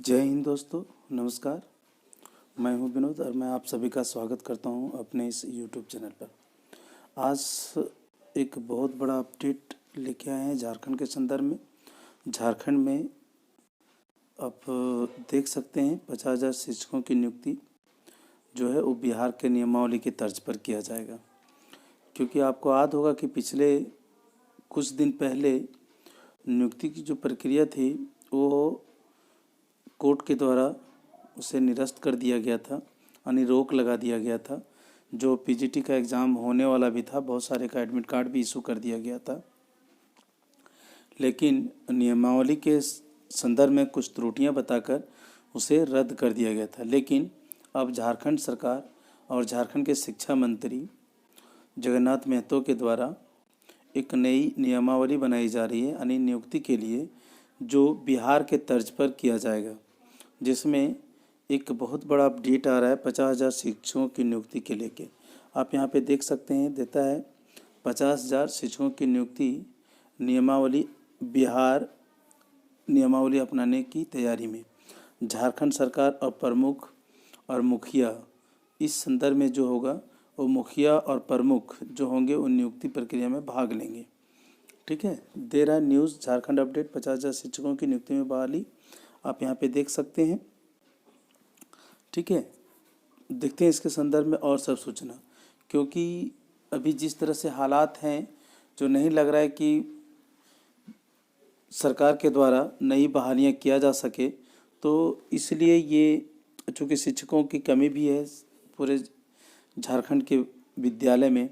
जय हिंद दोस्तों, नमस्कार। मैं हूं विनोद और मैं आप सभी का स्वागत करता हूं अपने इस यूट्यूब चैनल पर। आज एक बहुत बड़ा अपडेट लेके आए हैं झारखंड के संदर्भ में। झारखंड में आप देख सकते हैं 50,000 शिक्षकों की नियुक्ति जो है वो बिहार के नियमावली के तर्ज पर किया जाएगा। क्योंकि आपको याद होगा कि पिछले कुछ दिन पहले नियुक्ति की जो प्रक्रिया थी वो कोर्ट के द्वारा उसे निरस्त कर दिया गया था, यानी रोक लगा दिया गया था। जो पीजीटी का एग्ज़ाम होने वाला भी था, बहुत सारे का एडमिट कार्ड भी इशू कर दिया गया था, लेकिन नियमावली के संदर्भ में कुछ त्रुटियां बताकर उसे रद्द कर दिया गया था। लेकिन अब झारखंड सरकार और झारखंड के शिक्षा मंत्री जगन्नाथ महतो के द्वारा एक नई नियमावली बनाई जा रही है, यानी नियुक्ति के लिए, जो बिहार के तर्ज पर किया जाएगा, जिसमें एक बहुत बड़ा अपडेट आ रहा है 50,000 शिक्षकों की नियुक्ति के लेके। आप यहाँ पे देख सकते हैं, देता है 50,000 शिक्षकों की नियुक्ति नियमावली, बिहार नियमावली अपनाने की तैयारी में। झारखंड सरकार और प्रमुख और मुखिया इस संदर्भ में जो होगा वो मुखिया और प्रमुख जो होंगे वो नियुक्ति प्रक्रिया में भाग लेंगे। ठीक है, दे रहा है न्यूज़ झारखंड अपडेट 50,000 शिक्षकों की नियुक्ति में बहाली। आप यहाँ पे देख सकते हैं। ठीक है, देखते हैं इसके संदर्भ में और सब सूचना, क्योंकि अभी जिस तरह से हालात हैं, जो नहीं लग रहा है कि सरकार के द्वारा नई बहालियाँ किया जा सके, तो इसलिए ये, चूँकि शिक्षकों की कमी भी है पूरे झारखंड के विद्यालय में,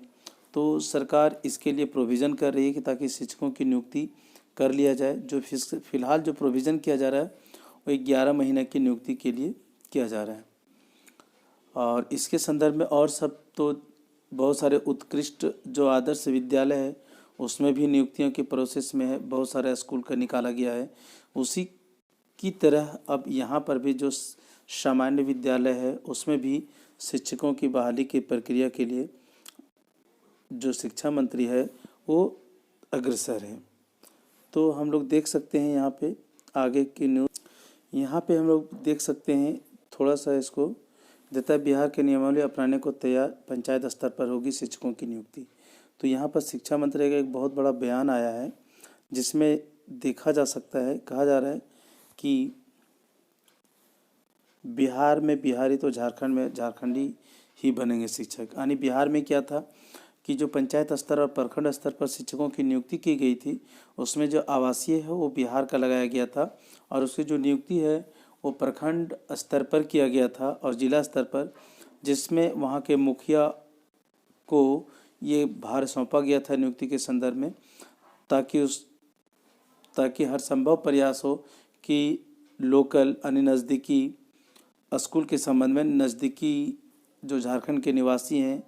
तो सरकार इसके लिए प्रोविज़न कर रही है कि ताकि शिक्षकों की नियुक्ति कर लिया जाए। जो फिलहाल जो प्रोविज़न किया जा रहा है वो 11 महीने की नियुक्ति के लिए किया जा रहा है। और इसके संदर्भ में और सब तो बहुत सारे उत्कृष्ट जो आदर्श विद्यालय है उसमें भी नियुक्तियों की प्रोसेस में है, बहुत सारे स्कूल का निकाला गया है। उसी की तरह अब यहाँ पर भी जो सामान्य विद्यालय है उसमें भी शिक्षकों की बहाली की प्रक्रिया के लिए जो शिक्षा मंत्री है वो अग्रसर है। तो हम लोग देख सकते हैं यहाँ पे आगे की न्यूज़, यहाँ पे हम लोग देख सकते हैं, थोड़ा सा इसको देता है, बिहार के नियमावली अपनाने को तैयार, पंचायत स्तर पर होगी शिक्षकों की नियुक्ति। तो यहाँ पर शिक्षा मंत्री का एक बहुत बड़ा बयान आया है, जिसमें देखा जा सकता है, कहा जा रहा है कि बिहार में बिहारी तो झारखंड में झारखंडी ही बनेंगे शिक्षक। यानी बिहार में क्या था कि जो पंचायत स्तर और प्रखंड स्तर पर शिक्षकों की नियुक्ति की गई थी, उसमें जो आवासीय है वो बिहार का लगाया गया था, और उसकी जो नियुक्ति है वो प्रखंड स्तर पर किया गया था और जिला स्तर पर, जिसमें वहाँ के मुखिया को ये भार सौंपा गया था नियुक्ति के संदर्भ में, ताकि हर संभव प्रयास हो कि लोकल यानी नज़दीकी स्कूल के संबंध में नज़दीकी जो झारखंड के निवासी हैं,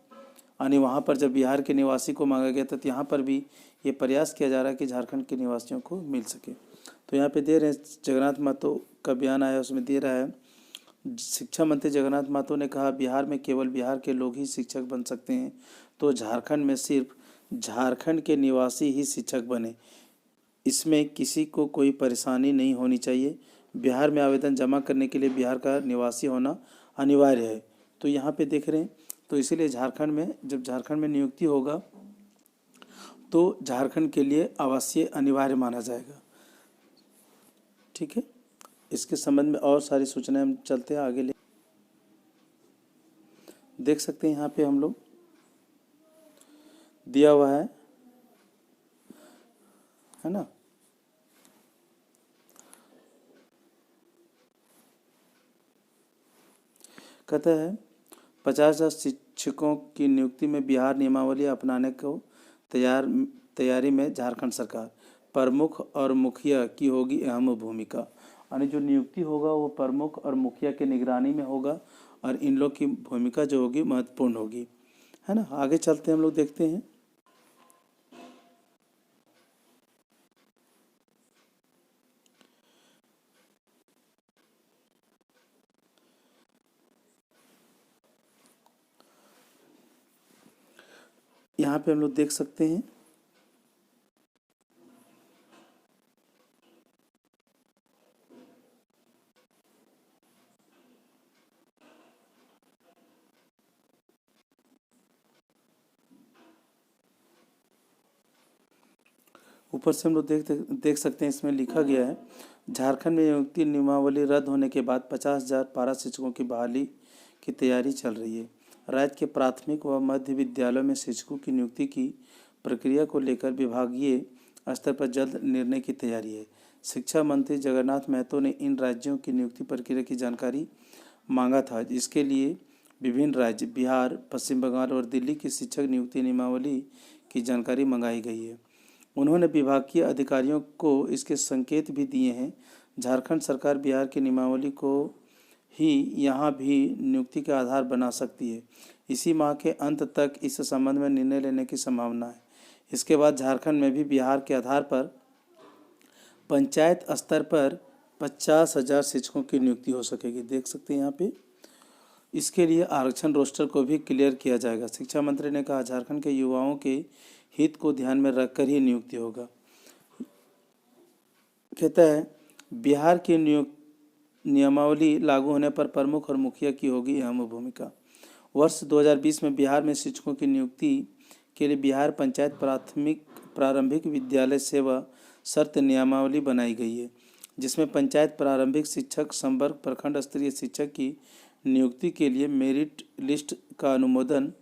यानी वहाँ पर जब बिहार के निवासी को मांगा गया था, तो यहाँ पर भी ये प्रयास किया जा रहा है कि झारखंड के निवासियों को मिल सके। तो यहाँ पे दे रहे हैं, जगन्नाथ महतो का बयान आया, उसमें दे रहा है, शिक्षा मंत्री जगन्नाथ महतो ने कहा, बिहार में केवल बिहार के लोग ही शिक्षक बन सकते हैं, तो झारखंड में सिर्फ झारखंड के निवासी ही शिक्षक बने, इसमें किसी को कोई परेशानी नहीं होनी चाहिए। बिहार में आवेदन जमा करने के लिए बिहार का निवासी होना अनिवार्य है। तो यहाँ पे देख रहे हैं, तो इसीलिए झारखंड में, जब झारखंड में नियुक्ति होगा तो झारखंड के लिए आवासीय अनिवार्य माना जाएगा। ठीक है, इसके संबंध में और सारी सूचनाएं हम चलते हैं आगे ले, देख सकते हैं यहाँ पे हम लोग दिया हुआ है ना। कहता है 50,000 शिक्षकों की नियुक्ति में बिहार नियमावली अपनाने को तैयारी में झारखंड सरकार, प्रमुख और मुखिया की होगी अहम भूमिका। यानी जो नियुक्ति होगा वो प्रमुख और मुखिया के निगरानी में होगा, और इन लोग की भूमिका जो होगी महत्वपूर्ण होगी, है ना। आगे चलते हैं, हम लोग देखते हैं। यहाँ पे हम लोग देख सकते हैं ऊपर से हम लोग देख सकते हैं, इसमें लिखा गया है झारखंड में नियुक्ति नियमावली रद्द होने के बाद 50,000 पारा शिक्षकों की बहाली की तैयारी चल रही है। राज्य के प्राथमिक व मध्य विद्यालयों में शिक्षकों की नियुक्ति की प्रक्रिया को लेकर विभागीय स्तर पर जल्द निर्णय की तैयारी है। शिक्षा मंत्री जगन्नाथ महतो ने इन राज्यों की नियुक्ति प्रक्रिया की जानकारी मांगा था, जिसके लिए विभिन्न राज्य बिहार, पश्चिम बंगाल और दिल्ली की शिक्षक नियुक्ति नियमावली की जानकारी मंगाई गई है। उन्होंने विभागीय अधिकारियों को इसके संकेत भी दिए हैं। झारखंड सरकार बिहार की नियमावली को ही यहाँ भी नियुक्ति का आधार बना सकती है। इसी माह के अंत तक इस संबंध में निर्णय लेने की संभावना है। इसके बाद झारखंड में भी बिहार के आधार पर पंचायत स्तर पर 50,000 शिक्षकों की नियुक्ति हो सकेगी। देख सकते हैं यहाँ पे। इसके लिए आरक्षण रोस्टर को भी क्लियर किया जाएगा। शिक्षा मंत्री ने कहा, झारखंड के युवाओं के हित को ध्यान में रखकर ही नियुक्ति होगा। कहता है, बिहार की नियमावली लागू होने पर प्रमुख और मुखिया की होगी अहम भूमिका। वर्ष 2020 में बिहार में शिक्षकों की नियुक्ति के लिए बिहार पंचायत प्रारंभिक विद्यालय सेवा शर्त नियमावली बनाई गई है, जिसमें पंचायत प्रारंभिक शिक्षक संवर्ग प्रखंड स्तरीय शिक्षक की नियुक्ति के लिए मेरिट लिस्ट का अनुमोदन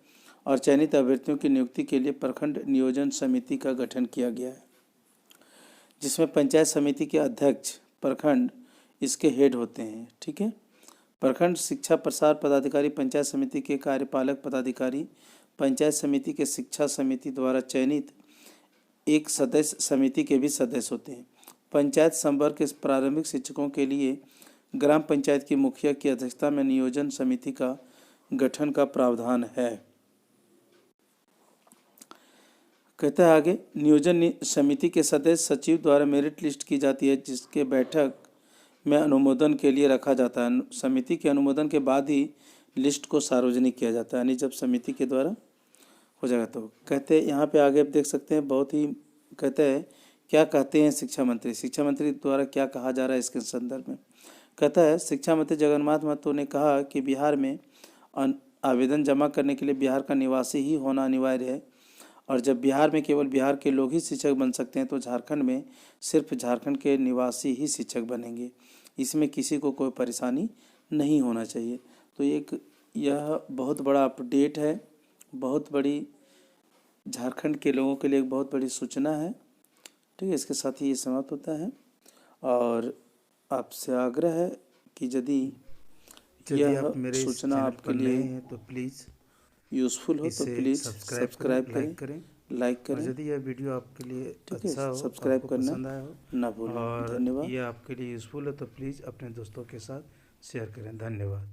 और चयनित अभ्यर्थियों की नियुक्ति के लिए प्रखंड नियोजन समिति का गठन किया गया है, जिसमें पंचायत समिति के अध्यक्ष प्रखंड इसके हेड होते हैं। ठीक है। प्रखंड शिक्षा प्रसार पदाधिकारी पंचायत समिति के कार्यपालक पदाधिकारी पंचायत समिति के शिक्षा समिति द्वारा चयनित एक सदस्य समिति के भी सदस्य होते हैं। पंचायत संवर्ग के प्रारंभिक शिक्षकों के लिए ग्राम पंचायत की मुखिया की अध्यक्षता में नियोजन समिति का गठन का प्रावधान है। कहता है आगे, नियोजन समिति के सदस्य सचिव द्वारा मेरिट लिस्ट की जाती है, जिसके बैठक में अनुमोदन के लिए रखा जाता है। समिति के अनुमोदन के बाद ही लिस्ट को सार्वजनिक किया जाता है, यानी जब समिति के द्वारा हो जाएगा तो। कहते हैं यहाँ पे आगे आप देख सकते हैं, बहुत ही कहते हैं क्या कहते हैं शिक्षा मंत्री। शिक्षा मंत्री द्वारा क्या कहा जा रहा है इसके संदर्भ में। कहता है, शिक्षा मंत्री जगन्नाथ महतो ने कहा कि बिहार में आवेदन जमा करने के लिए बिहार का निवासी ही होना अनिवार्य है, और जब बिहार में केवल बिहार के लोग ही शिक्षक बन सकते हैं तो झारखंड में सिर्फ झारखंड के निवासी ही शिक्षक बनेंगे। इसमें किसी को कोई परेशानी नहीं होना चाहिए। तो यह बहुत बड़ा अपडेट है, बहुत बड़ी झारखंड के लोगों के लिए एक बहुत बड़ी सूचना है। ठीक है। इसके साथ ही ये समाप्त होता है और आपसे आग्रह है कि यदि यह सूचना आपके लिए तो प्लीज़ यूज़फुल हो तो प्लीज़ सब्सक्राइब करें, लाइक करें। यदि यह वीडियो आपके लिए अच्छा हो, सब्सक्राइब करना पसंद आया हो ना भूलें। और धन्यवाद। ये आपके लिए यूज़फुल है तो प्लीज़ अपने दोस्तों के साथ शेयर करें। धन्यवाद।